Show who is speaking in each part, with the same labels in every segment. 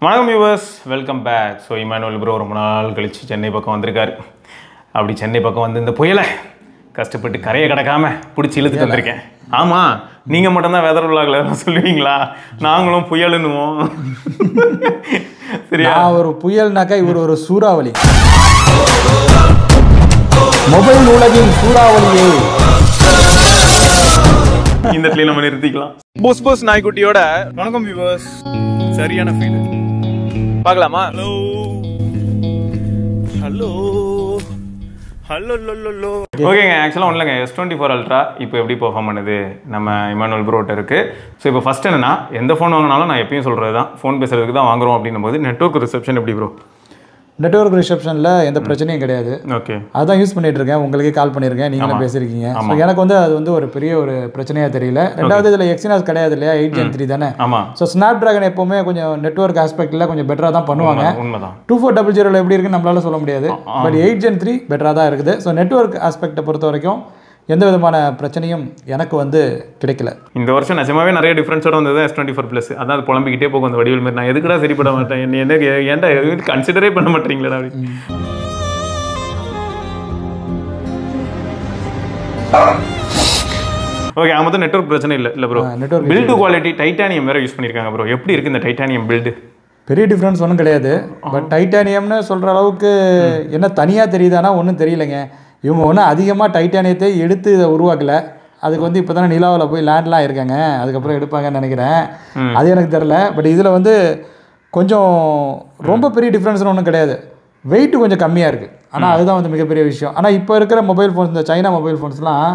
Speaker 1: வணக்கம் viewers, welcome back. So Emmanuel bro ரொம்ப நாள் கழிச்சு சென்னை பக்கம் வந்திருக்காரு. அப்படி சென்னை பக்கம் வந்து இந்த புயலை கஷ்டப்பட்டு கரையை கிடக்காம பிடிச்சி இழுத்து வந்திருக்கேன். ஆமாம், நீங்கள் மட்டும்தான் வெதர் விழாக்கள் சொல்லுவீங்களா? நாங்களும் புயலுன்னுவோம். சரியா?
Speaker 2: ஒரு புயல்னாக்கா இவர் ஒரு சூறாவளி. மொபைல் உலகின் சூறாவளியே
Speaker 1: இந்த இடத்துல நம்ம நிறுத்திக்கலாம். போஸ் நாய்க்குட்டியோட வணக்கம் வியூவர்ஸ். சரியான ஃபீல் பார்க்கலாமா? Hello hello hello low. ஓகேங்க, ஆக்சுவலாக ஒன்றும் இல்லைங்க. S24 Ultra இப்போ எப்படி பெர்ஃபார்ம் பண்ணுது நம்ம இமானுவல் ப்ரோட்ட இருக்குது. ஸோ இப்போ ஃபஸ்ட் என்னன்னா, எந்த ஃபோன் வாங்கினாலும் நான் எப்பயும் சொல்கிறது தான், ஃபோன் பேசுறதுக்கு தான் வாங்குறோம் அப்படின்னும் போது நெட்வொர்க் ரிசப்ஷன் எப்படி ப்ரோ?
Speaker 2: நெட்வொர்க் ரிசப்ஷனில் எந்த பிரச்சனையும் கிடையாது.
Speaker 1: ஓகே,
Speaker 2: அதான் யூஸ் பண்ணிட்டு இருக்கேன். உங்களுக்கே கால் பண்ணியிருக்கேன், நீங்களும் பேசியிருக்கீங்க. ஸோ எனக்கு வந்து அது வந்து ஒரு பெரிய ஒரு பிரச்சனையாக தெரியல. ரெண்டாவது இதில் எக்ஸினாஸ் கிடையாது இல்லையா, 8 Gen 3 தானே.
Speaker 1: ஆமாம்.
Speaker 2: ஸோ ஸ்னாப் ட்ராகன் எப்போவுமே கொஞ்சம் நெட்வொர்க் ஆஸ்பெக்டில் கொஞ்சம் பெட்டராக தான் பண்ணுவாங்க.
Speaker 1: உண்மைதான்.
Speaker 2: 2400 எப்படி இருக்குன்னு நம்மளால சொல்ல முடியாது. பட் 8 Gen 3 பெட்டராக தான் இருக்குது. ஸோ நெட்வொர்க் ஆஸ்பெக்டை பொறுத்த வரைக்கும் எந்த விதமான பிரச்சனையும் எனக்கு வந்து கிடைக்கல.
Speaker 1: இந்த வருஷம் நிஜமாவே நிறைய டிஃப்ரென்ஸோட வந்தது S24 Plus. அதான் அது புலம்பிக்கிட்டே போகும் அந்த வடிவில் மாதிரி. நான் எதுக்குடா சரிப்பட மாட்டேன், என்ன ஏன்டா கன்சிடரே பண்ண மாட்டீங்களா அப்படி. ஓகே, மொத்தம் நெட்வொர்க் பிரச்சனை இல்லை bro.
Speaker 2: Network
Speaker 1: build quality titanium வேற யூஸ் பண்ணியிருக்காங்க ப்ரோ. எப்படி இருக்குது இந்த டைட்டானியம் பில்டு?
Speaker 2: பெரிய டிஃப்ரென்ஸ் ஒன்றும் கிடையாது. பட் டைட்டானியம்னு சொல்கிற அளவுக்கு என்ன தனியாக தெரியுதானா ஒன்றும் தெரியலைங்க. இவங்க ஒன்றும் அதிகமாக டைட்டானியத்தை எடுத்து இதை உருவாக்கலை. அதுக்கு வந்து இப்போ தானே நிலாவில் போய் லேண்ட்லாம் இருக்காங்க, அதுக்கப்புறம் எடுப்பாங்கன்னு நினைக்கிறேன். அது எனக்கு தெரில. பட் இதில் வந்து கொஞ்சம் ரொம்ப பெரிய டிஃப்ரென்ஸ்னு ஒன்றும் கிடையாது. வெயிட்டு கொஞ்சம் கம்மியாக இருக்குது. ஆனால் அதுதான் வந்து மிகப்பெரிய விஷயம். ஆனால் இப்போ இருக்கிற மொபைல் ஃபோன்ஸ், இந்த சைனா மொபைல் ஃபோன்ஸ்லாம்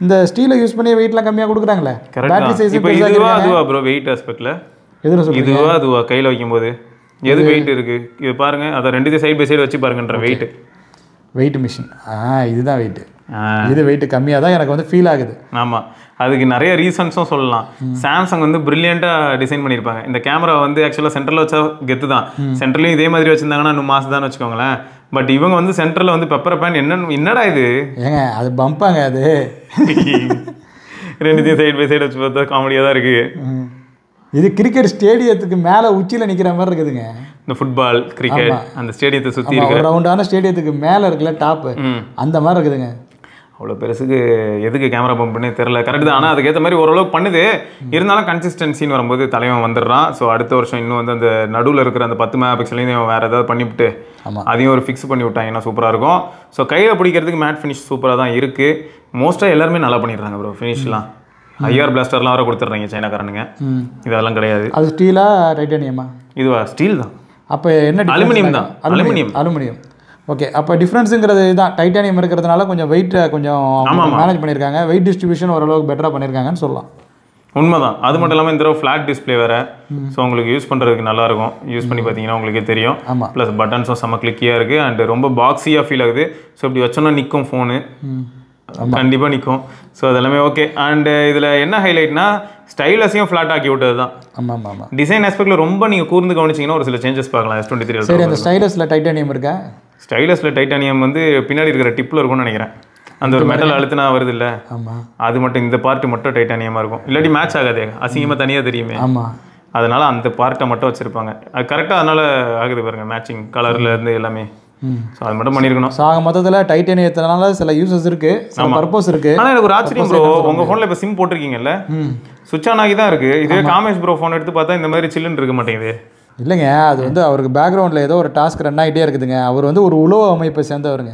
Speaker 2: இந்த ஸ்டீலை யூஸ் பண்ணி வெயிட்லாம் கம்மியாக கொடுக்குறாங்களே. பேட்டரி சைஸ்
Speaker 1: இப்போ இதுவா ப்ரோ வெயிட் ஆஸ்பெக்டில்?
Speaker 2: எதில் சொல்லுங்க,
Speaker 1: அதுவா கையில் வைக்கும்போது எது வெயிட் இருக்குது இது பாருங்க. அதை ரெண்டு சைடு பை சைடு வச்சு பாருங்கன்ற வெயிட்
Speaker 2: மிஷின். இதுதான் வெயிட்டு. இது வெயிட் கம்மியாக தான் எனக்கு வந்து ஃபீல் ஆகுது.
Speaker 1: ஆமாம், அதுக்கு நிறைய ரீசன்ஸும் சொல்லலாம். சாம்சங் வந்து பிரில்லியண்ட்டாக டிசைன் பண்ணியிருப்பாங்க. இந்த கேமரா வந்து ஆக்சுவலாக சென்டரில் வச்சா கெத்து தான். சென்டர்லையும் இதே மாதிரி வச்சுருந்தாங்கன்னா இன்னும் மாசு தான் வச்சுக்கோங்களேன். பட் இவங்க வந்து சென்டரில் வந்து பெப்பர் பேன் என்னடா இது
Speaker 2: ஏங்க, அது பம்பாங்க. அது
Speaker 1: ரெண்டுத்தையும் சைடு பை சைடு வச்சு பார்த்தா காமெடியாக தான் இருக்குது.
Speaker 2: இது கிரிக்கெட் ஸ்டேடியத்துக்கு மேலே உச்சியில் நிற்கிற மாதிரி இருக்குதுங்க.
Speaker 1: இந்த ஃபுட்பால் கிரிக்கெட் அந்த ஸ்டேடியத்தை சுற்றி இருக்கிற
Speaker 2: ரவுண்டான ஸ்டேடியத்துக்கு மேலே இருக்குல்ல டாப்பு, அந்த மாதிரி இருக்குதுங்க.
Speaker 1: அவ்வளோ பெருசுக்கு எதுக்கு கேமரா பம்ப் பண்ணே தெரில. கரெக்டு தான். ஆனால் அதுக்கேற்ற மாதிரி ஓரளவுக்கு பண்ணுது. இருந்தாலும் கன்சிஸ்டன்சின்னு வரும்போது தலைவன் வந்துடுறான். ஸோ அடுத்த வருஷம் இன்னும் வந்து அந்த நடுவில் இருக்கிற அந்த 10 MP வேறு ஏதாவது பண்ணிவிட்டு அதையும் ஒரு ஃபிக்ஸ் பண்ணி விட்டாங்கன்னா சூப்பராக இருக்கும். ஸோ கையில் பிடிக்கிறதுக்கு மேட் ஃபினிஷ் சூப்பராக தான் இருக்குது. மோஸ்ட்டாக எல்லாருமே நல்லா பண்ணிடுறாங்க ப்ரோ. ஃபினிஷ்லாம் ஐஆர் பிளாஸ்டர்லாம் வர கொடுத்துட்றாங்க சைனாக்காரனுங்க. இதெல்லாம் கிடையாது.
Speaker 2: அது ஸ்டீலா டைட்டானியமா?
Speaker 1: இதுவா ஸ்டீல் தான்.
Speaker 2: அப்போ என்ன
Speaker 1: அலுமினியம் தான்.
Speaker 2: அலுமினியம். ஓகே, அப்போ டிஃப்ரென்ஸுங்கிறது இதுதான். டைட்டானியம் இருக்கிறதுனால கொஞ்சம் வெயிட்டை கொஞ்சம் மேனேஜ் பண்ணியிருக்காங்க. வெயிட் டிஸ்ட்ரிபியூஷன் ஓரளவுக்கு பெட்டராக பண்ணியிருக்காங்கன்னு சொல்லலாம்.
Speaker 1: உண்மைதான். அது மட்டும் இல்லாமல் இந்த தடவை ஃப்ளாட் டிஸ்பிளே வேறு. ஸோ உங்களுக்கு யூஸ் பண்ணுறதுக்கு நல்லாயிருக்கும். யூஸ் பண்ணி பார்த்தீங்கன்னா உங்களுக்கே தெரியும். ப்ளஸ் பட்டன்ஸும் செம்ம கிளிக்கியாக இருக்குது அண்ட் ரொம்ப பாக்ஸியாக ஃபீல் ஆகுது. ஸோ இப்படி வச்சோன்னா நிற்கும் ஃபோனு, கண்டிப்பாக நிற்கும். ஸோ அதெல்லாமே ஓகே. அண்டு இதில் என்ன ஹைலைட்னா ஸ்டைலஸையும் ஃப்ளாட் ஆக்கி விட்டது தான்.
Speaker 2: ஆமாம் ஆமாம்.
Speaker 1: டிசைன் ஆஸ்பெக்டில் ரொம்ப நீங்கள் கூர்ந்து கவனிச்சிங்கன்னா ஒரு சில சேஞ்சஸ் பார்க்கலாம். S23
Speaker 2: சரி, அந்த ஸ்டைலஸில் டைட்டானியம் இருக்கா?
Speaker 1: ஸ்டைலஸில் டைட்டானியம் வந்து பின்னாடி இருக்கிற டிப்பில் இருக்கும்னு நினைக்கிறேன். அந்த ஒரு மெட்டல் அழுத்தினா வருது இல்லை, அது மட்டும் இந்த பார்ட்டு மட்டும் டைட்டானியமாக இருக்கும். இல்லாட்டி மேட்ச் ஆகாதே, அசிங்கமாக தனியாக தெரியுமே.
Speaker 2: ஆமாம்,
Speaker 1: அதனால் அந்த பார்ட்டை மட்டும் வச்சுருப்பாங்க. அது கரெக்டாக அதனால் ஆகுது பாருங்கள், மேட்சிங் கலரில் இருந்து எல்லாமே. ஸோ அது மட்டும் பண்ணியிருக்கணும்.
Speaker 2: ஸோ மொத்தத்தில் டைட்டானியத்தினால சில யூசஸ் இருக்குது, சில பர்பஸ் இருக்குது.
Speaker 1: ஆனால் எனக்கு ஒரு ஆச்சரியம் ப்ரோ, உங்கள் ஃபோனில் இப்போ சிம் போட்டிருக்கீங்கல்ல, சுவிட்ச் ஆன் ஆகி தான் இருக்குது. இதே காமேஷ் ப்ரோ ஃபோன் எடுத்து பார்த்தா இந்த மாதிரி சில்லுன்னு இருக்க மாட்டேங்குது.
Speaker 2: இல்லைங்க, அது வந்து அவருக்கு பேக்ரவுண்டில் ஏதோ ஒரு டாஸ்க் ரன் ஆகிட்டே இருக்குதுங்க. அவர் வந்து ஒரு உளவு அமைப்பை சேர்ந்தவருங்க.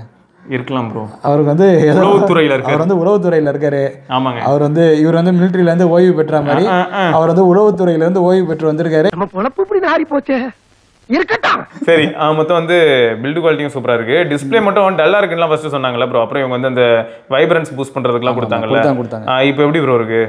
Speaker 1: இருக்கலாம் ப்ரோ.
Speaker 2: அவருக்கு வந்து
Speaker 1: உளவுத்துறையில் இருக்காரு.
Speaker 2: அவர் வந்து உளவுத்துறையில் இருக்காரு.
Speaker 1: ஆமாங்க.
Speaker 2: அவர் வந்து இவர் வந்து மிலிட்ரியிலேருந்து ஓய்வு பெற்ற மாதிரி அவர் வந்து உளவுத்துறையிலேருந்து ஓய்வு பெற்று வந்திருக்காரு.
Speaker 1: சரி, மொத்தம் வந்து பில்டு குவாலிட்டியும் சூப்பராக இருக்குது. டிஸ்பிளே மட்டும் டல்லாக இருக்குன்னு ஃபர்ஸ்ட் சொன்னாங்கல்ல ப்ரோ. அப்புறம் இவங்க வந்து அந்த வைப்ரன்ஸ் பூஸ்ட் பண்ணுறதுக்குலாம் கொடுத்தாங்கல்ல. இப்போ எப்படி ப்ரோ இருக்குது?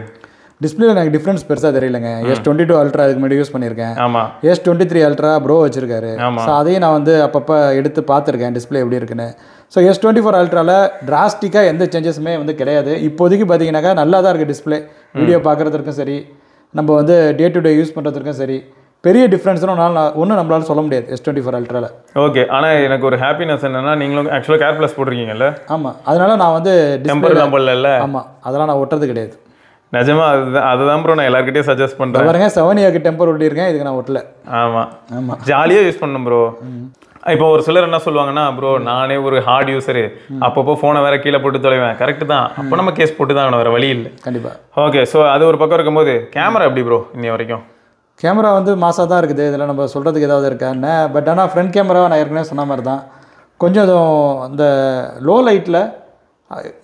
Speaker 2: டிஸ்பிளேல எனக்கு டிஃப்ரென்ஸ் பெருசாக தெரியலங்க. S22 Ultra அதுக்கு முன்னாடி யூஸ் பண்ணியிருக்கேன்.
Speaker 1: ஆமாம்.
Speaker 2: S23 Ultra ப்ரோ வச்சிருக்காரு. ஸோ அதையும் நான் வந்து அப்பப்போ எடுத்து பார்த்துருக்கேன் டிஸ்பிளே எப்படி இருக்குன்னு. ஸோ S24 Ultraவில் டிராஸ்டிக்காக எந்த சேஞ்சஸுமே வந்து கிடையாது. இப்போதைக்கு பார்த்தீங்கன்னாக்கா நல்லா தான் இருக்குது டிஸ்பிளே. வீடியோ பார்க்குறதுக்கும் சரி, நம்ம வந்து டே டு டே யூஸ் பண்ணுறதுக்கும் சரி, பெரிய டிஃப்ரென்ஸ்னு ஒன்றும் நம்மளால சொல்ல முடியாது S24 Ultraவில்.
Speaker 1: ஓகே, ஆனால் எனக்கு ஒரு ஹாப்பினஸ் என்னன்னா, நீங்களும் ஆக்சுவலாக கேர் ப்ளஸ் போட்டிருக்கீங்கல்ல.
Speaker 2: ஆமாம், அதனால நான் வந்து
Speaker 1: டெம்பர்லாம் போடல.
Speaker 2: ஆமாம், அதெல்லாம் நான் ஒட்டுறது கிடையாது.
Speaker 1: நிஜமா அதுதான் ப்ரோ நான் எல்லார்கிட்டயும் சஜஸ்ட் பண்றேன்.
Speaker 2: பாருங்க செவனியாக்கு டெம்பர் ஒட்டியிருக்கேன், இதுக்கு நான் ஒட்டல.
Speaker 1: ஆமா ஜாலியா யூஸ் பண்ணணும் ப்ரோ. இப்போ ஒரு சிலர் என்ன சொல்லுவாங்கன்னா, ப்ரோ நானே ஒரு ஹார்ட் யூஸரு, அப்பப்போ ஃபோனை வேற கீழே போட்டு தொலைவேன். கரெக்ட் தான், அப்போ நம்ம கேஸ் போட்டு தான் வேற வழி இல்லை.
Speaker 2: கண்டிப்பா.
Speaker 1: ஓகே, ஸோ அது ஒரு பக்கம் இருக்கும்போது கேமரா எப்படி ப்ரோ இன்னி வரைக்கும்?
Speaker 2: கேமரா வந்து மாசாக தான் இருக்குது, இதில் நம்ம சொல்கிறதுக்கு ஏதாவது இருக்கான்னு. பட் ஆனால் ஃப்ரண்ட் கேமரா நான் ஏற்கனவே சொன்ன மாதிரி தான் கொஞ்சம் அந்த லோ லைட்டில்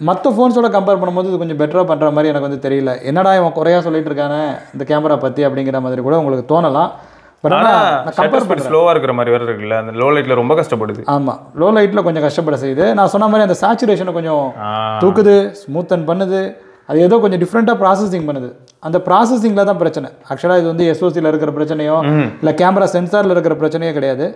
Speaker 2: மற்ற ஃபோன்ஸோட கம்பேர் பண்ணும்போது இது கொஞ்சம் பெட்டராக பண்ணுற மாதிரி எனக்கு வந்து தெரியல. என்னடா இவன் குறையா சொல்லிட்டு இருக்கானே இந்த கேமரா பற்றி அப்படிங்கிற மாதிரி கூட உங்களுக்கு தோணலாம். பட் ஆனால் கம்பேர் பண்ணி
Speaker 1: ஸ்லோவாக இருக்கிற மாதிரி வேறு இருக்குல்ல, அந்த லோ லைட்டில் ரொம்ப கஷ்டப்படுது.
Speaker 2: ஆமாம், லோ லைட்டில் கொஞ்சம் கஷ்டப்பட செய்யுது. நான் சொன்ன மாதிரி அந்த சேச்சுரேஷனை கொஞ்சம் தூக்குது, ஸ்மூத்தன் பண்ணுது. அது ஏதோ கொஞ்சம் டிஃப்ரெண்ட்டாக ப்ராசஸிங் பண்ணுது. அந்த ப்ராசஸிங்கில் தான் பிரச்சனை. ஆக்சுவலாக இது வந்து எஸ்ஓசியில் இருக்கிற பிரச்சனையோ இல்லை கேமரா சென்சாரில் இருக்கிற பிரச்சனையோ கிடையாது.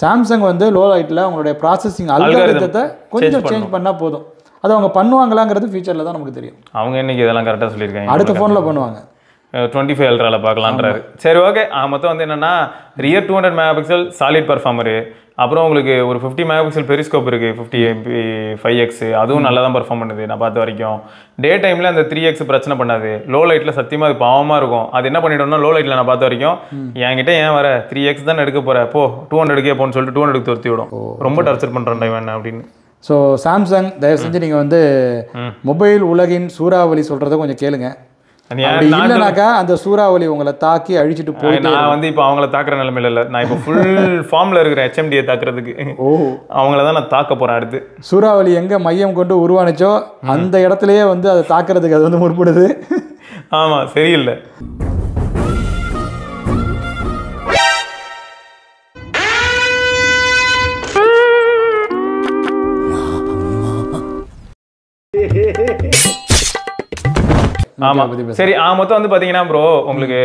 Speaker 2: சாம்சங் வந்து லோ லைட்டில் அவங்களுடைய ப்ராசஸிங் அல்காரிதத்தை கொஞ்சம் சேஞ்ச் பண்ணால் போதும். அது அவங்க பண்ணுவாங்களாங்கிறது ஃபியூச்சரில் தான் நமக்கு தெரியும்.
Speaker 1: அவங்க இன்னைக்கு இதெல்லாம் கரெக்டாக சொல்லியிருக்காங்க,
Speaker 2: அடுத்த ஃபோனில் பண்ணுவாங்க.
Speaker 1: 25 அல்ட்ராவில் பார்க்கலான்றாரு. சரி ஓகே, மொத்தம் வந்து என்னென்னா ரியர் 200 மெகாபிக்சல் சாலிட் பர்ஃபார்மரு, அப்புறம் உங்களுக்கு ஒரு 50 மெகாபிக்சல் பெரிஸ்கோப் இருக்குது, 50MP5X, அதுவும் நல்லா தான் பர்ஃபார்ம் பண்ணுது நான் பார்த்த வரைக்கும். டே டைமில் அந்த 3X பிரச்சனை பண்ணாது. லோ லைட்டில் சத்தியமாக அது பாவமாக இருக்கும். அது என்ன பண்ணிட்டோம்னா, லோ லைட்டில் நான் பார்த்த வரைக்கும் என்கிட்ட ஏன் வர 3X தான் எடுக்க போகிற, போ 200 போன்னு சொல்லிட்டு 200 துரத்தி விடும். ரொம்ப டார்ச்சர் பண்ணுறேன் இவன் அப்படின்னு.
Speaker 2: ஸோ சாம்சங் தயவு செஞ்சு நீங்கள் வந்து மொபைல் உலகின் சூறாவளி சொல்கிறத கொஞ்சம் கேளுங்க. இல்லைனாக்கா அந்த சூறாவளி உங்களை தாக்கி அழிச்சிட்டு போய்
Speaker 1: நான் வந்து இப்போ அவங்கள தாக்குற நிலைமையில இல்லை, நான் இப்போ ஃபுல் ஃபார்மில் இருக்கிற HMDயை தாக்குறதுக்கு. அவங்கள தான் நான் தாக்க போகிறேன் அடுத்து.
Speaker 2: சூறாவளி எங்கே மையம் கொண்டு உருவானுச்சோ அந்த இடத்துலையே வந்து அதை தாக்குறதுக்கு அது வந்து முற்படுது.
Speaker 1: ஆமாம், சரியில்லை. ஆமா சரி, மொத்தம் வந்து பாத்தீங்கன்னா ப்ரோ உங்களுக்கு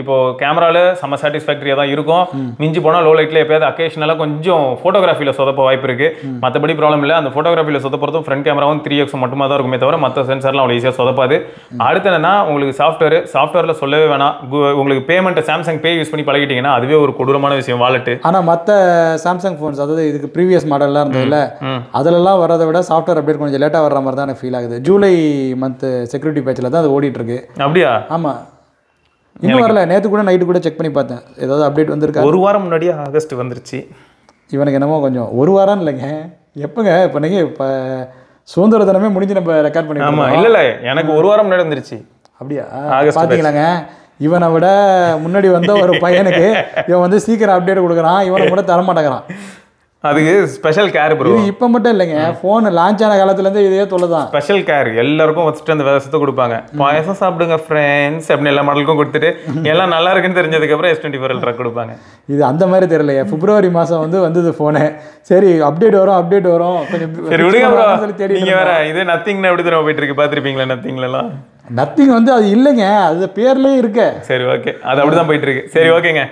Speaker 1: இப்போ கேமரால செம்ம சாட்டிஸ்ஃபேக்டரியா தான் இருக்கும். மிஞ்சி போனா லோ லைட்ல எப்பயாவது அக்கேஷனலா கொஞ்சம் போட்டோகிராஃபில சொதப்ப வாய்ப்பு இருக்கு. மற்றபடி ப்ராப்ளம் இல்லை. அந்த போட்டோகிராஃபில சொதப்புறதும் ஃப்ரண்ட் கேமராவும் 3X மட்டுமா தான் இருக்குமே தவிர மற்ற சென்சார்லாம் அவ்வளோ ஈஸியாக சொதப்பாது. அடுத்து என்னன்னா உங்களுக்கு சாஃப்ட்வேர்ல சொல்லவே வேணாம். உங்களுக்கு பேமெண்ட் சாம்சங் பே யூஸ் பண்ணி பழகிட்டீங்கன்னா அதுவே ஒரு கொடூரமான விஷயம், வாலெட்.
Speaker 2: ஆனா மற்ற சாம்சங் போன்ஸ் அதாவது இதுக்கு ப்ரீவியஸ் மாடல்லாம் இருந்ததுல அதெல்லாம் வரதை விட சாஃப்ட்வேர் அப்டேட் கொஞ்சம் லேட்டா வர்ற மாதிரி தான் எனக்கு ஃபீல் ஆகுது. ஜூலை மந்த் செக்யூரிட்டி பேட்ச்ல தான் அது ஓடிட்டு இருக்கு.
Speaker 1: அப்படியா?
Speaker 2: ஆமா, இன்னும் வரல. நேற்று கூட நைட்டு கூட செக் பண்ணி பார்த்தேன், ஏதாவது அப்டேட் வந்திருக்கா.
Speaker 1: ஒரு வாரம் முன்னாடியே ஆகஸ்ட் வந்துருச்சு.
Speaker 2: இவனுக்கு என்னமோ கொஞ்சம் ஒரு வாரம் இல்லைங்க, எப்போங்க இப்போ நீங்கள் இப்போ சுதந்திர தினமே முடிஞ்சு நம்ம ரெக்கார்ட் பண்ணி.
Speaker 1: ஆமாம், இல்லை இல்லை, எனக்கு ஒரு வாரம் முன்னாடி வந்துருச்சு.
Speaker 2: அப்படியா? பார்த்தீங்களாங்க, இவனை விட முன்னாடி வந்த ஒரு பையனுக்கு இவன் வந்து சீக்கிரம் அப்டேட் கொடுக்குறான், இவனை கூட தரமாட்டேங்கிறான்.
Speaker 1: அதுக்கு ஸ்பெஷல் கேர் ப்ரோ.
Speaker 2: இப்போ மட்டும் இல்லைங்க, ஃபோன் லான்ச் ஆன காலத்துலேருந்து இதே தொல்லைதான்.
Speaker 1: ஸ்பெஷல் கேர் எல்லாருக்கும் வச்சுட்டு அந்த விவசாயத்தை கொடுப்பாங்க. பாயசம் சாப்பிடுங்க ஃப்ரெண்ட்ஸ் அப்படின்னு எல்லா மாடலுக்கும் கொடுத்துட்டு எல்லாம் நல்லா இருக்குன்னு தெரிஞ்சதுக்கப்புறம் S24 Ultra கொடுப்பாங்க.
Speaker 2: இது அந்த மாதிரி தெரியலையே. பிப்ரவரி மாதம் வந்தது ஃபோனு. சரி அப்டேட் வரும் கொஞ்சம்
Speaker 1: சரி விடுங்க ப்ரோ. நீங்கள் வேற இது நத்திங்னு எப்படி தர போயிட்டு இருக்கு, பார்த்துருப்பீங்களா நத்திங்லாம்?
Speaker 2: நத்திங் வந்து அது இல்லைங்க, அது பேர்லேயே இருக்கு.
Speaker 1: சரி ஓகே, அது அப்படி தான் போயிட்டு இருக்கு. சரி ஓகேங்க,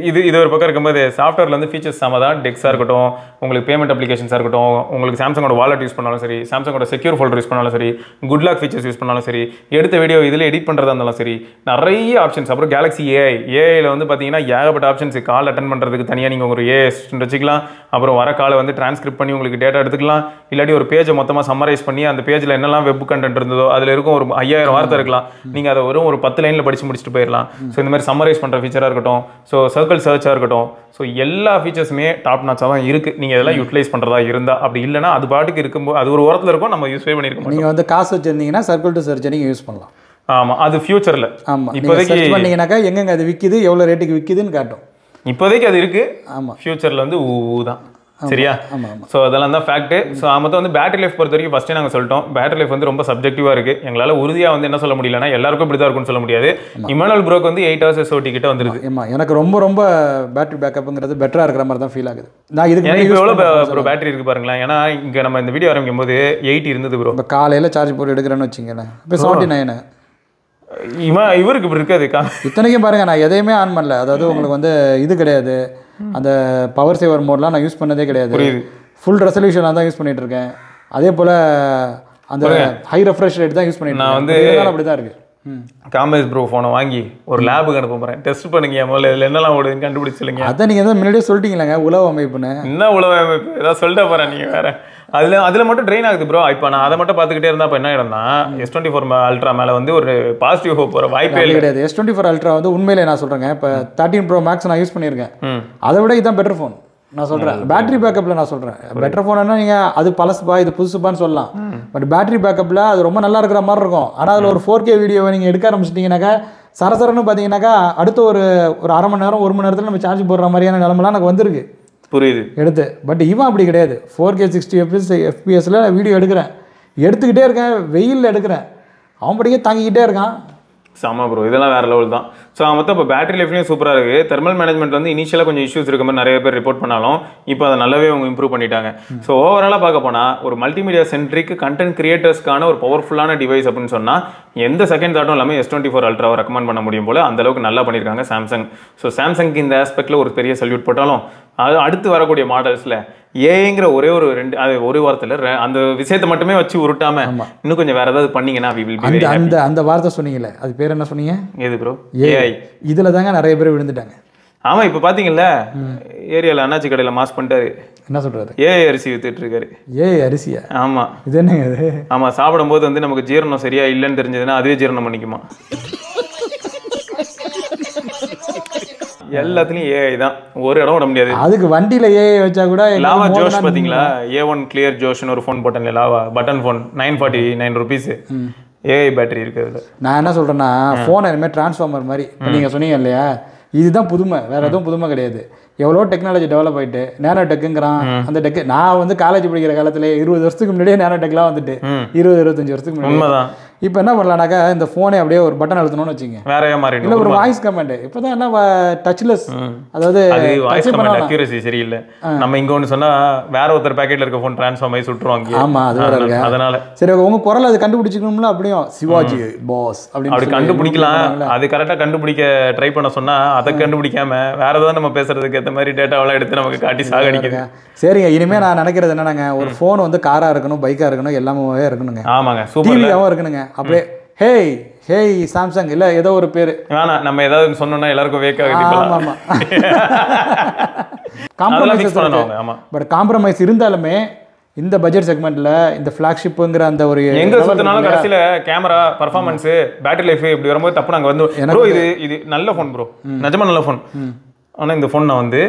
Speaker 1: இது ஒரு பக்கம் இருக்கும்போது சாஃப்ட்வேரில் வந்து ஃபீச்சர்ஸ் செம்ம தான். டெக்ஸாக இருக்கட்டும், உங்களுக்கு பேமெண்ட் அப்ளிகேஷன்ஸாக இருக்கட்டும், உங்களுக்கு சாம்சங்கோட வாலெட் யூஸ் பண்ணாலும் சரி, சாம்சங்கோட செக்யூர் ஃபோல்டர் யூஸ் பண்ணாலும் சரி, குட் லாக் ஃபீச்சர்ஸ் யூஸ் பண்ணாலும் சரி, எடுத்த வீடியோ இதில் எடிட் பண்ணுறதா இருந்தாலும் சரி, நிறைய ஆப்ஷன்ஸ். அப்புறம் கேலக்ஸி ஏஐயில் வந்து பார்த்தீங்கன்னா ஏகப்பட்ட ஆப்ஷன்ஸ். கால் அட்டன் பண்ணுறதுக்கு தனியாக நீங்கள் ஒரு ஏஐ அசிஸ்டன்ட் வச்சுக்கலாம். அப்புறம் வர காலை வந்து டிரான்ஸ்கிரிப்ட் பண்ணி உங்களுக்கு டேட்டா எடுத்துக்கலாம். இல்லாட்டி ஒரு பேஜை மொத்தமாக சம்மரைஸ் பண்ணி அந்த பேஜில் என்னெல்லாம் வெப் கண்டென்ட் இருந்ததோ அதில் இருக்கும் ஒரு 5000 வார்த்தை இருக்கலாம், நீங்கள் அதை ஒரு 10 லைனில் படித்து முடிச்சுட்டு போயிடலாம். ஸோ இந்த மாதிரி சம்மரைஸ் பண்ணுற ஃபீச்சராக இருக்கட்டும், ஸோ சர்க்கிள் சர்ச்சாக இருக்கட்டும், ஸோ எல்லா ஃபீச்சர்ஸுமே டாப் நாச்சாக தான் இருக்குது. நீங்கள் இதெல்லாம் யூட்டிலைஸ் பண்ணுறதா இருந்தால், அப்படி இல்லைனா அது பாட்டுக்கு இருக்கும்போது அது ஒரு ஓரத்தில் இருக்கும், நம்ம யூஸ் பண்ணியிருக்கோம்.
Speaker 2: நீங்கள் வந்து காசு வச்சுருந்தீங்கன்னா சர்க்கிள் டு சர்ச் நீங்கள் யூஸ் பண்ணலாம்.
Speaker 1: ஆமாம், அது ஃபியூச்சரில்.
Speaker 2: ஆமாம், இப்போதைக்கு பண்ணீங்கன்னாக்கா எங்கெங்கே அது விற்கிது, எவ்வளோ ரேட்டுக்கு விற்கிதுன்னு காட்டும்.
Speaker 1: இப்போதைக்கு அது இருக்குது.
Speaker 2: ஆமாம்,
Speaker 1: ஃபியூச்சரில் வந்து தான். சரியா? ஸோ அதெல்லாம் தான் ஃபேக்ட். ஸோ மொத்தம் வந்து பேட்டரி லைஃப் பொறுத்த வரைக்கும் ஃபஸ்ட்டே நாங்கள் சொல்லிட்டோம், பேட்டரி லைஃப் வந்து ரொம்ப சப்ஜெக்டிவாக இருக்குது. எங்களால் உறுதியாக வந்து என்ன சொல்ல முடியலன்னா எல்லாருக்கும் இப்படி தான் இருக்குன்னு சொல்ல முடியாது. இமானுவல் ப்ரோக்கு வந்து 8 hours SOT கிட்ட வந்துருது.
Speaker 2: ஆமாம், எனக்கு ரொம்ப பேட்டரி பேக்கப்புங்கிறது பெட்டராக இருக்கிற மாதிரி தான் ஃபீல் ஆகுது. நான் இதுக்கு
Speaker 1: இப்போ எவ்வளோ ப்ரோ பேட்டரி இருக்குது பாருங்களேன். ஏன்னா இங்கே நம்ம இந்த வீடியோ ஆரம்பிக்கும் போது 8 இருந்தது ப்ரோ.
Speaker 2: இப்போ காலையில் சார்ஜ் போட்டு எடுக்கிறேன்னு வச்சுங்களேன், இப்போ 79.
Speaker 1: இவருக்கு இப்படி இருக்காது.
Speaker 2: இத்தனைக்கும் பாருங்கள், நான் எதையுமே ஆன் பண்ணல. அதாவது உங்களுக்கு வந்து இது கிடையாது, அந்த பவர் சேவர் மோட்லாம் நான் யூஸ் பண்ணதே கிடையாது. ஃபுல் ரெசல்யூஷனாக தான் யூஸ் பண்ணிட்டு இருக்கேன். அதே போல் அந்த ஹை ரெஃப்ரெஷ் ரேட் தான் யூஸ் பண்ணிட்டு இருக்கேன். நான் வந்து அப்படி தான் இருக்குது.
Speaker 1: காமேஷ் ப்ரோ ஃபோனை வாங்கி ஒரு லேபுக்கு அனுப்ப போகிறேன். டெஸ்ட் பண்ணுங்க முதல்ல இதில் என்னெல்லாம் ஓடுதுன்னு கண்டுபிடிச்சில்லைங்க.
Speaker 2: அதான் நீங்கள் தான் முன்னாடியே சொல்லிட்டீங்களாங்க உளவு அமைப்புன்னு.
Speaker 1: என்ன உளவு அமைப்பு ஏதாவது சொல்லிட்டு போகிறேன் நீங்கள் வேறு. அதில் மட்டும் ட்ரெயின் ஆகுது ப்ரோ. இப்போ நான் அதை மட்டும் பார்த்துக்கிட்டே இருந்தால் இப்போ என்ன ஆகிடும்னா S24 அல்ட்ரா மேலே வந்து ஒரு பாசிட்டிவ் ஹோப் போகிற வாய்ப்பே
Speaker 2: கிடையாது. S24 அல்ட்ரா வந்து உண்மையிலே நான் சொல்கிறேங்க, இப்போ 13 Pro Max நான் யூஸ் பண்ணியிருக்கேன். அதை விட இதுதான் பெட்டர் ஃபோன் நான் சொல்கிறேன். பேட்டரி பேக்கப்பில் நான் சொல்கிறேன் பெட்டர் ஃபோன்னா நீங்கள் அது பழசுப்பா இது புதுசுப்பான்னு சொல்லலாம். பட் பேட்டரி பேக்கப்பில் அது ரொம்ப நல்லா இருக்கிற மாதிரி இருக்கும். ஆனால் அதில் ஒரு 4K வீடியோவை நீங்கள் எடுக்க ஆரம்பிச்சிட்டிங்கனாக்கா சரசரன்னு பார்த்தீங்கன்னாக்கா அடுத்த ஒரு அரை மணி நேரம் 1 மணி நேரத்தில் நம்ம சார்ஜ் போடுற மாதிரியான நிலமெல்லாம் எனக்கு வந்திருக்கு.
Speaker 1: புரியுது
Speaker 2: எடுத்து. பட் இவன் அப்படி கிடையாது. 4K 60 FPS வீடியோ எடுக்கிறேன், எடுத்துக்கிட்டே இருக்கேன், வெயிலில் எடுக்கிறேன், அவன் படிக்க தாங்கிக்கிட்டே இருக்கான்.
Speaker 1: செம ப்ரோ, இதெல்லாம் வேறு லெவல் தான். ஸோ மொத்தம் இப்போ பேட்டரி லைஃப்லேயும் சூப்பராக இருக்குது. தெர்மல் மேனேஜ்மெண்ட் வந்து இனிஷியலாக கொஞ்சம் இஷ்யூஸ் இருக்க மாதிரி நிறைய பேர் ரிப்போர்ட் பண்ணாலும் இப்போ அதை நல்லாவே அவங்க இம்ப்ரூவ் பண்ணிட்டாங்க. ஸோ ஓவராலாக பார்க்க போனால் ஒரு மல்டிமீடியா சென்ட்ரிக் கண்டென்ட் கிரியேட்டர்ஸ்க்கான ஒரு பவர்ஃபுல்லான டிவைஸ் அப்படின்னு சொன்னால் எந்த செகண்ட் தாட்டும் இல்லாமல் S24 அல்ட்ராவை ரெக்கமெண்ட் பண்ண முடியும் போல் அந்த அளவுக்கு நல்லா பண்ணியிருக்காங்க சாம்சங். ஸோ சாம்சங்க்கு இந்த ஆஸ்பெக்டில் ஒரு பெரிய சல்யூட் போட்டாலும் அது அடுத்து வரக்கூடிய மாடல்ஸில் ஏங்கிற ஒரு வாரத்தில் அந்த விஷயத்தை மட்டுமே வச்சு உருட்டாம இன்னும் கொஞ்சம் வேற ஏதாவது பண்ணீங்கன்னா
Speaker 2: அந்த வார்த்தை சொன்னீங்கல்ல, அது பேர் என்ன சொன்னீங்க?
Speaker 1: எது ப்ரோ? ஏஐ.
Speaker 2: இதுல தாங்க நிறைய பேர் விழுந்துட்டாங்க.
Speaker 1: ஆமா, இப்ப பாத்தீங்கல்ல ஏரியால அண்ணாச்சி கடையில மாஸ் பண்ணிட்டாரு.
Speaker 2: என்ன சொல்றாரு?
Speaker 1: ஏஐ அரிசி வித்துட்டு இருக்காரு.
Speaker 2: ஏஐ அரிசியா?
Speaker 1: ஆமா.
Speaker 2: இது என்னங்க இது?
Speaker 1: ஆமா, சாப்பிடும் போது வந்து நமக்கு ஜீரணம் சரியா இல்லைன்னு தெரிஞ்சதுன்னா அதுவே ஜீரணம் பண்ணிக்குமா. எல்லாத்துலயும் ஏஐ தான், ஒரு இடம் விட முடியாது.
Speaker 2: அதுக்கு வண்டியில ஏஐ வச்சா கூட.
Speaker 1: லாவா ஜோஷ் பாத்தீங்களா? A1 கிளியர் ஜோஷ்னு ஒரு ஃபோன் போட்டேன், lava button phone, 949 rupees. AI battery இருக்குது.
Speaker 2: நான் என்ன சொல்றேன்னா ஃபோன் இனிமேல் டிரான்ஸ்ஃபார்மர் மாதிரி. இப்போ நீங்க சொன்னீங்க இல்லையா, இதுதான் புதுமை, வேற எதுவும் புதுமை கிடையாது. எவ்வளோ டெக்னாலஜி டெவலப் ஆகிட்டு நேனோ டெக்குங்கிறான். அந்த டெக்கு நான் வந்து காலேஜ் படிக்கிற காலத்துல 20 வருஷத்துக்கு முன்னாடியே நேனோ டெக்லாம் வந்துட்டு 20-25 வருஷத்துக்கு முன்னாடி. இப்போ என்ன பண்ணலாம்னாக்கா இந்த ஃபோனை அப்படியே ஒரு பட்டன் அழுத்தணும்னு வச்சுங்க,
Speaker 1: வேற மாறி
Speaker 2: இல்லை ஒரு வாய்ஸ் கமெண்ட். இப்போதான் என்ன டச்லெஸ், அதாவது
Speaker 1: வாய்ஸ் கமெண்ட் அக்யூரசி சரியில்லை. நம்ம இங்க ஒன்று சொன்னா வேற ஒருத்தர் பேக்கெட்ல இருக்க ஃபோன் டிரான்ஸ்ஃபார்ம் ஆகி சுட்டுருவாங்க.
Speaker 2: ஆமா, அது வேற இருக்கு. அதனால சரி உங்க குரல் அது கண்டுபிடிச்சிக்கணும்ல, அப்படியும் சிவாஜி பாஸ் அப்படி
Speaker 1: கண்டுபிடிக்கலாம். அது கரெக்டாக கண்டுபிடிக்க ட்ரை பண்ண சொன்னா அதை கண்டுபிடிக்காம வேற ஏதாவது நம்ம பேசுறதுக்கு ஏற்ற மாதிரி டேட்டாவெல்லாம் எடுத்து நமக்கு காட்டி சாகடிக்குது.
Speaker 2: சரிங்க, இனிமே நான் நினைக்கிறது என்னன்னாங்க, ஒரு ஃபோன் வந்து காரா இருக்கணும், பைக்கா இருக்கணும், எல்லாமே இருக்கணுங்க.
Speaker 1: ஆமாங்க, சூப்பர்
Speaker 2: இருக்கணுங்க. அப்படியே ஹேய் சாம்சங் இல்ல ஏதோ ஒரு பேரு
Speaker 1: வேணாம், நம்ம ஏதாவது சொன்னோம்னா எல்லாருக்கும் வேக் ஆகுது.
Speaker 2: ஆமா காம்ப்ரமைஸ் பண்ணணும். ஆமா, பட் காம்ப்ரமைஸ் இருந்தாலுமே இந்த பட்ஜெட் செக்மெண்ட்ல இந்த ஃபிளாக்ஷிப்ங்கிற அந்த ஒரு
Speaker 1: எங்க சுத்தினாலும் கடைசியில கேமரா பெர்ஃபார்மன்ஸ் பேட்டரி லைஃப் இப்படி வரும்போது தப்பு. நாங்க வந்து ப்ரோ இது நல்ல ஃபோன் ப்ரோ, நிஜமா நல்ல ஃபோன். ஆனா இந்த ஃபோன் நான் வந்து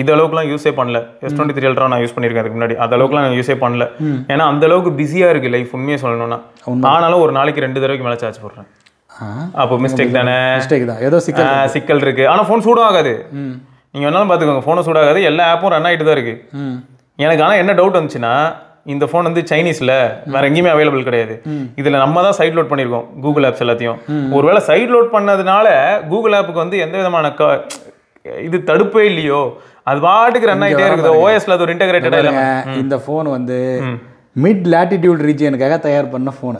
Speaker 1: இது அளவுக்குலாம் யூஸே பண்ணல. S23 அல்ட்ரா நான் யூஸ் பண்ணியிருக்கேன் அதுக்கு முன்னாடி, அது அளவுக்குலாம் நான் யூஸே பண்ணல. ஏன்னா அந்த அளவுக்கு பிஸியாக இருக்குது லைஃப் உண்மையாக சொல்லணும்னா. ஆனாலும் ஒரு நாளைக்கு 2 தடவைக்கு மேலே சார்ஜ் போடுறேன். அப்போ மிஸ்டேக் தானே?
Speaker 2: மிஸ்டேக் தான், ஏதோ
Speaker 1: சிக்கல் இருக்குது. ஆனால் ஃபோன் சூடாகாது. நீங்கள் வேணாலும் பார்த்துக்கோங்க, ஃபோனை சூடாகாது, எல்லா ஆப்பும் ரன் ஆகிட்டு தான் இருக்குது. எனக்கு ஆனால் என்ன டவுட் வந்துச்சுன்னா, இந்த ஃபோன் வந்து சைனீஸில் வேற எங்கேயுமே அவைலபிள் கிடையாது. இதில் நம்ம தான் சைட் லோட் பண்ணியிருக்கோம் கூகுள் ஆப்ஸ் எல்லாத்தையும். ஒருவேளை சைட் லோட் பண்ணதுனால கூகுள் ஆப்புக்கு வந்து எந்த விதமான இது தடுப்பே இல்லையோ, அது பாட்டுக்கு ரன் ஆகிட்டே இருக்குது. ஓஎஸ்ல அது ஒரு இன்டகிரேட்டடா இல்ல.
Speaker 2: இந்த ஃபோன் வந்து மிட் லாட்டிடியூட் ரீஜியனுக்காக தயார் பண்ண ஃபோன்.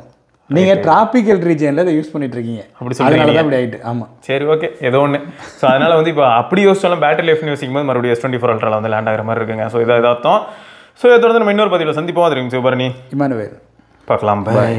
Speaker 2: நீங்க டிராபிக்கல் ரீஜியன்ல இதை யூஸ் பண்ணிட்டு இருக்கீங்க, அப்படி சொல்றீங்க. அதனால தான் அப்படி ஆயிட்டு. ஆமா, சரி, ஓகே, ஏதோ ஒன்று. ஸோ அதனால வந்து இப்போ அப்படி யோசிச்சாலும் பேட்டரி லைஃப் யோசிக்கும் போது மறுபடியும் S24 அல்ட்ரால வந்து லேண்ட் ஆகிற மாதிரி இருக்குங்க. ஸோ இதை அர்த்தம். ஸோ இதை தொடர்ந்து நம்ம இன்னொரு பதிவில் சந்திப்போம். அது சிவபரணி, இமானுவேல், பார்க்கலாம். பை.